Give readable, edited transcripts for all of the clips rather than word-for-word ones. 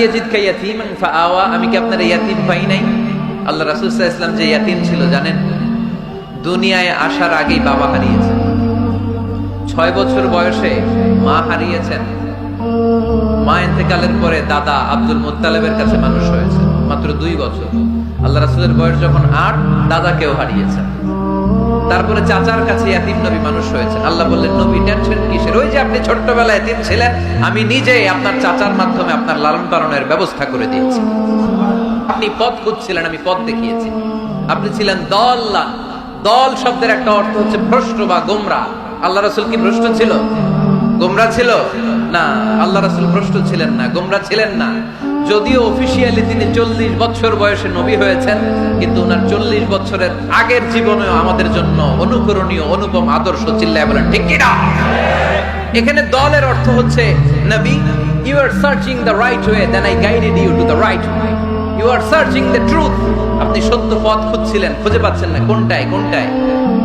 ইয়াজিদকা ইয়াতীমান ফাআওয়া, আমি কি আপনার ইয়াতীম পাই নাই? আল্লাহ রাসূল সাল্লাল্লাহু আলাইহি ওয়াসাল্লাম যে ইয়াতীম ছিল জানেন? দুনিয়ায় আসার আগেই বাবা হারিয়েছেন। 6 বছর বয়সে মা হারিয়েছেন। মা ইন্তেকালের পরে দাদা আব্দুল মুত্তালিবের কাছে মানুষ হয়েছে মাত্র 2 বছর। আল্লাহ রাসূলের বয়স যখন 8, দাদাকেও হারিয়েছেন। তারপরে চাচার কাছে ইয়াতীম নবী মানুষ হয়েছেন। আল্লাহ বললেন, নবী টেনশন কিসের? ওই যে আপনি ছোট্টবেলায় ইয়াতীম ছিলেন, আমি নিজেই আপনার চাচার মাধ্যমে আপনার লালন পালনের ব্যবস্থা করে দিয়েছি। আপনি পথ খুঁজছিলেন, আমি পথ দেখিয়েছি। আপনি ছিলেন দল্লান। দল শব্দের একটা অর্থ হচ্ছে ভ্রষ্ট বা গোমরা। আল্লাহ রাসূল কি ভ্রষ্ট ছিল? গোমরা ছিল না। আল্লাহ রাসূল ভ্রষ্ট ছিলেন না, গোমরা ছিলেন না। যদিও অফিসিয়ালি তিনি 40 বছর বয়সে নবী হয়েছেন, কিন্তু ওনার 40 বছরের আগের জীবনেও আমাদের জন্য অনুকরণীয় অনুপম আদর্শ। চিল্লায় বলেন ঠিক কি না? এখানে দলের অর্থ হচ্ছে নবী, you are searching the right way, then I guided you to the right way. You are searching the truth. আপনি সত্য পথ খুঁজছিলেন, খুঁজে পাচ্ছেন না, কোনটায় কোনটায়।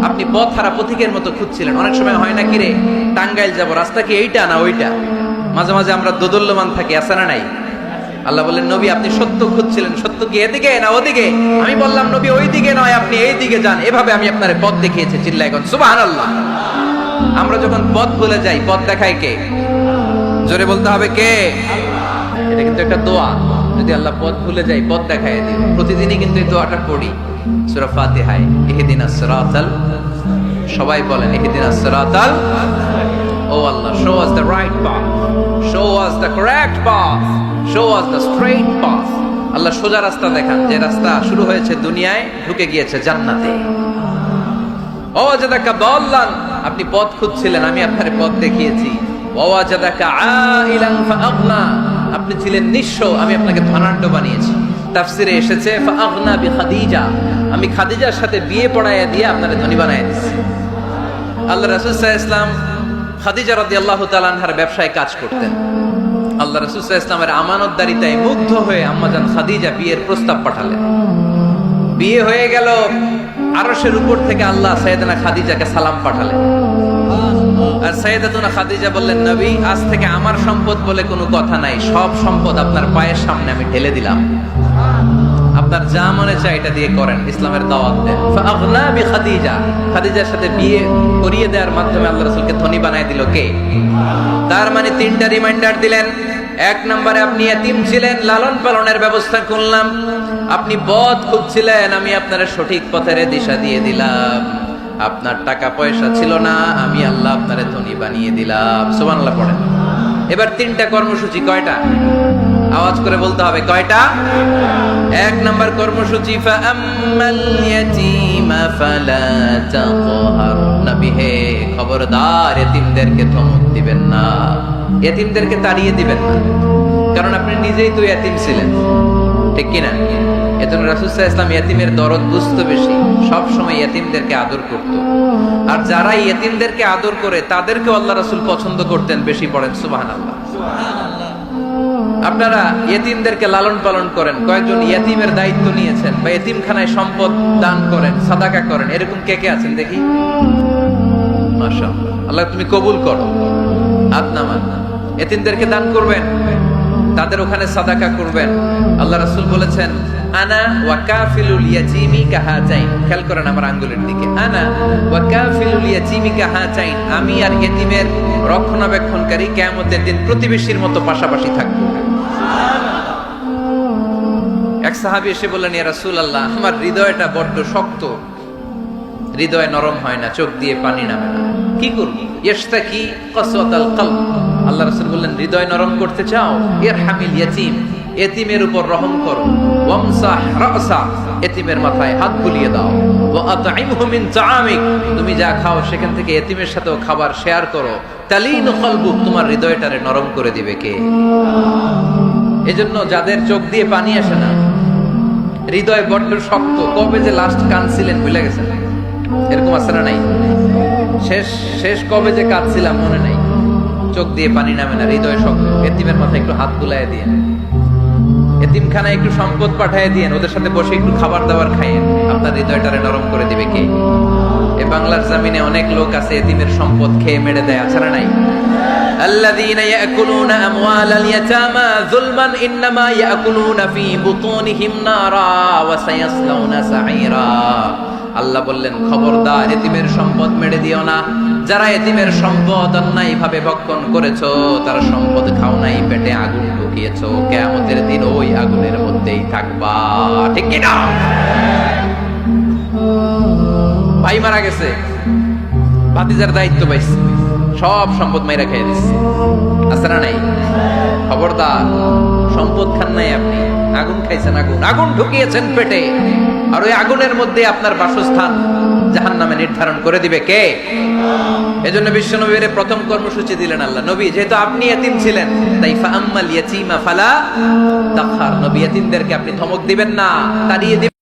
আপনি পথ হারা পথিকের মতো খুঁজছিলেন। অনেক সময় হয় না কি রে, টাঙ্গাইল যাব, রাস্তা কি এইটা না ওইটা? মাঝে মাঝে আমরা দোদুল্যমান থাকি, আছে না নাই? আল্লাহ বললেন, নবী আপনি সত্য খুঁজছিলেন, সত্য কি এদিকে না ওদিকে? আমি বললাম, নবী ওই দিকে নয়, আপনি এই দিকে যান। এভাবে আমি আপনার পথ দেখিয়েছি। চিল্লায় এখন সুবহানাল্লাহ। আমরা যখন পথ ভুলে যাই, পথ দেখায় কে? জোরে বলতে হবে কে? এটা কিন্তু একটা দোয়া। যদি আল্লাহ পথ ভুলে যাই, পথ দেখায় দিও। প্রতিদিনই কিন্তু এই দোয়াটা পড়ি সূরা ফাতিহায়। ইহদিনাস সিরাতাল, সবাই বলেন ইহদিনাস সিরাতাল। ও আল্লাহ, show us the right path, show us the correct path, show us the straight path. আল্লাহ সোজা রাস্তা দেখান, যে রাস্তা শুরু হয়েছে দুনিয়ায়, ঢুকে গিয়েছে জান্নাতে। ওয়াজাদাকা দাল্লান, আপনি পথ খুঁজছিলেন, আমি আপনার পথ দেখিয়েছি। ওয়াজাদাকা আইলান ফাআগনা, আপনি ছিলেন নিঃস্ব, আমি আপনাকে ধনাঢ্য বানিয়েছি। তাফসিরে এসেছে ফাআগনা বিখাদিজা, আমি খাদিজার সাথে বিয়ে পড়াইয়া দিয়ে আপনাকে ধনী বানাইয়া দিয়েছি। আল্লাহ রাসূল সাল্লাল্লাহু আলাইহি ওয়াসাল্লাম খাদিজা রাদিয়াল্লাহু তাআলা আনহার ব্যবসায় কাজ করতেন। আল্লাহ রাসূল সাল্লাল্লাহু আলাইহি ওয়াসাল্লামের আমানতদারিতায় মুগ্ধ হয়ে আম্মাজান খাদিজা বিয়ের প্রস্তাব পাঠালেন। বিয়ে হয়ে গেল, আরশের উপর থেকে আল্লাহ সাইয়েদানা খাদিজাকে সালাম পাঠালেন। আর সাইয়েদাতুনা খাদিজা বললেন, নবী আজ থেকে আমার সম্পদ বলে কোনো কথা নাই, সব সম্পদ আপনার পায়ের সামনে আমি ঢেলে দিলাম। আপনার যা মনে চায় এটা দিয়ে করেন, ইসলামের দাওয়াত দেন। ফাআগনা বিখাদিজা, খাদিজার সাথে বিয়ে করিয়ে দেওয়ার মাধ্যমে আল্লাহ রাসূলকে ধনী বানায় দিল কে? তার মানে 3টা রিমাইন্ডার দিলেন। 1 নম্বরে আপনি ইয়াতীম ছিলেন, লালন পালনের ব্যবস্থা করলাম। আপনি পথ খুঁজছিলেন, আমি আপনার সঠিক পথের দিশা দিয়ে দিলাম। আপনার টাকা পয়সা ছিল না, আমি আল্লাহ আপনারে ধনী বানিয়ে দিলাম। সুবহানাল্লাহ পড়েন। এবার 3টা কর্মসূচি কয়টা? আওয়াজ করে বলতে হবে কয়টা? 1 নম্বর কর্মসূচি ফাআম্মাল ইয়াতীমা ফালা তাকহার, নবী হে খবরদার, এতিমদেরকে ধমক দিবেন না, এতিমদেরকে তাড়িয়ে দিবেন না, কারণ আপনি নিজেই তো এতিম ছিলেন, ঠিক কি না? এজন্য রাসূল সাল্লাল্লাহু আলাইহি ওয়াসাল্লাম এতিমের দরদ বুঝতে বেশি, সব সময় এতিমদেরকে আদর করত। আর যারা এতিমদেরকে আদর করে তাদেরকে আল্লাহ রাসূল পছন্দ করতেন বেশি। পড়েন সুবহানাল্লাহ। আপনারা ইয়েতিমদেরকে লালন পালন করেন, কয়েকজন ইয়েতিমের দায়িত্ব নিয়েছেন, বা ইয়েতিমখানায় সম্পদ দান করেন, সাদাকা করেন, এরকম কে কে আছেন দেখি? মাশাআল্লাহ, আল্লাহ তুমি কবুল করো। হাত নামান। ইয়েতিমদেরকে দান করবেন, তাদের ওখানে সাদাকা করবেন। আল্লাহ রাসূল বলেছেন, আনা ওয়া কাফিলুল ইয়াতীমি কাহাতাইন। খেয়াল করেন আমার আঙ্গুলের দিকে। আনা ওয়া কাফিলুল ইয়াতীমি কাহাতাইন, আমি আর ইয়েতিমের রক্ষণাবেক্ষণকারী কিয়ামতের দিন প্রতিবেশীর মতো পাশাপাশি থাকব। এক সাহাবী এসে বললেন, ইয়া রাসূলুল্লাহ, আমার হৃদয়টা বড্ড শক্ত, হৃদয় নরম হয় না, চোখ দিয়ে পানি নামে না, কি করব? ইশতাকি কসওয়াতাল কলব। আল্লাহ রাসূল বললেন, হৃদয় নরম করতে চাও? ইরহামিল ইয়াতীম, এতিমের উপর রহম করো। ওয়ামসাহ রাসা, এতিমের মাথায় হাত বুলিয়ে দাও। ওয়া আতইমহু মিন তাআমিক, তুমি যা খাও সেখান থেকে এতিমের সাথেও খাবার শেয়ার করো। তালিনু কলবুক, তোমার হৃদয়টারে নরম করে দিবে কে? এজন্য যাদের চোখ দিয়ে পানি আসে না, হৃদয় বড্ড শক্ত, কবে যে লাস্ট কাঁদছিলেন ভুলে গেছেন, এরকম আছে না নাই? শেষ কবে যে কাঁদছিলাম মনে নাই, চোখ দিয়ে পানি নামে না, হৃদয় শক্ত। এতিমের মাথায় একটু হাত বুলাইয়া দিয়ে, এতিমখানায় একটু সম্পদ পাঠিয়ে দিয়েন, ওদের সাথে বসে একটু খাবার দাবার খাইয়েন, আপনার হৃদয়টারে নরম করে দিবে কে? এই বাংলার জমিনে অনেক লোক আছে এতিমের সম্পদ খেয়ে মেরে দেয়, আছাড়া নাই? আল্লাযীনা ইয়াকুলুনা আমওয়ালাল ইয়াতামা যুলমান ইন্নামা ইয়াকুলুনা ফী বুতুনিহিম নারা ওয়া সায়াসলাউনা সাঈরা। আল্লাহ বললেন, খবরদার এতিমের সম্পদ মেরে দিও না। যারা এতিমের সম্পদ অন্যায়ভাবে ভক্ষণ করেছো, তারা সম্পদ খাও নাই, পেটে আগুন ঢুকিয়েছো, কিয়ামতের দিন ওই আগুনের মধ্যেই থাকবা। ঠিক কি না? ভাই মারা গেছে, ভাতিজার দায়িত্ব পাইছে, সব সম্পদ মাইরা খেয়ে দিচ্ছে, আছে না নাই? খবরদার, সম্পদ খান নাই আপনি, আগুন খাইছেন, আগুন ঢুকিয়েছেন পেটে, আর ওই আগুনের মধ্যে আপনার বাসস্থান জাহান্নামে নির্ধারণ করে দিবে কে? এজন্য বিশ্ব নবীর প্রথম কর্মসূচি দিলেন আল্লাহ। নবী, যেহেতু আপনি এতিম ছিলেন, তাই ফাআম্মাল ইয়াতীমা ফালা তাকহার, নবী এতিমদেরকে আপনি ধমক দিবেন না, তাড়িয়ে দিবেন